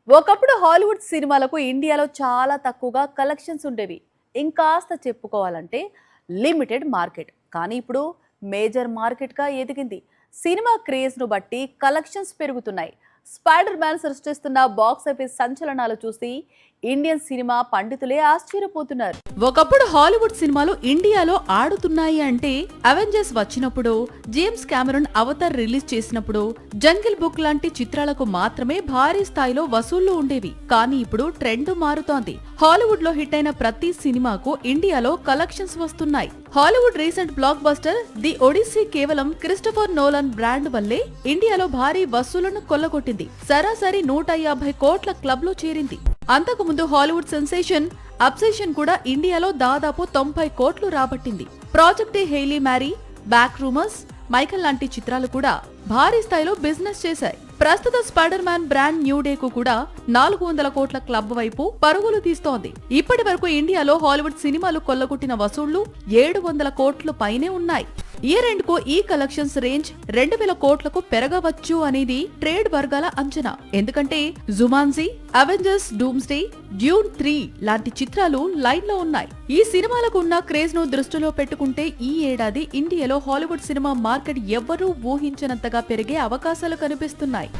ఒకప్పుడు హాలీవుడ్ సినిమాలకు ఇండియాలో చాలా తక్కువగా కలెక్షన్స్ ఉండేవి. ఇంకాస్త చెప్పుకోవాలంటే లిమిటెడ్ మార్కెట్. కానీ ఇప్పుడు మేజర్ మార్కెట్గా ఎదిగింది. సినిమా క్రేజ్ను బట్టి కలెక్షన్స్ పెరుగుతున్నాయి. స్పైడర్ మ్యాన్ సృష్టిస్తున్న బాక్స్ ఆఫీస్ సంచలనాలు చూసి ఇండియన్ సినిమా పండితులే ఆశ్చర్యపోతున్నారు. ఒకప్పుడు హాలీవుడ్ సినిమాలు ఇండియాలో ఆడుతున్నాయి అంటే అవెంజర్స్ వచ్చినప్పుడు, జేమ్స్ కెమెరన్ అవతార్ రిలీజ్ చేసినప్పుడు, జంగిల్ బుక్ లాంటి చిత్రాలకు మాత్రమే భారీ స్థాయిలో వసూళ్లు ఉండేవి. కానీ ఇప్పుడు ట్రెండ్ మారుతోంది. హాలీవుడ్ లో హిట్ అయిన ప్రతి సినిమాకు ఇండియాలో కలెక్షన్స్ వస్తున్నాయి. Hollywood recent blockbuster the Odyssey కేవలం క్రిస్టోఫర్ నోలన్ బ్రాండ్ వల్లే ఇండియాలో భారీ వసూళ్లను కొల్లగొట్టింది. సరాసరి 150 కోట్ల క్లబ్ లో చేరింది. అంతకుముందు హాలీవుడ్ సెన్సేషన్ అబ్సెషన్ కూడా ఇండియాలో దాదాపు 90 కోట్లు రాబట్టింది. Project Hail Mary, back rumours, Michael లాంటి చిత్రాలు కూడా భారీ స్థాయిలో బిజినెస్ చేశాయి. ప్రస్తుత Spider Man Brand New Day కు కూడా 400 కోట్ల క్లబ్ వైపు పరుగులు తీస్తోంది. ఇప్పటి వరకు ఇండియాలో హాలీవుడ్ సినిమాలు కొల్లగొట్టిన వసూళ్లు 700 కోట్లు పైనే ఉన్నాయి. ఇయర్ ఎండ్ కు ఈ కలెక్షన్స్ రేంజ్ 2000 కోట్లకు పెరగవచ్చు అనేది ట్రేడ్ వర్గాల అంచనా. ఎందుకంటే జుమాన్జీ, అవెంజర్స్ డూమ్స్డే, డ్యూన్ 3 లాంటి చిత్రాలు లైన్ లో ఉన్నాయి. ఈ సినిమాలకు ఉన్న క్రేజ్ ను దృష్టిలో పెట్టుకుంటే ఈ ఏడాది ఇండియాలో హాలీవుడ్ సినిమా మార్కెట్ ఎవ్వరూ ఊహించనంతగా పెరిగే అవకాశాలు కనిపిస్తున్నాయి.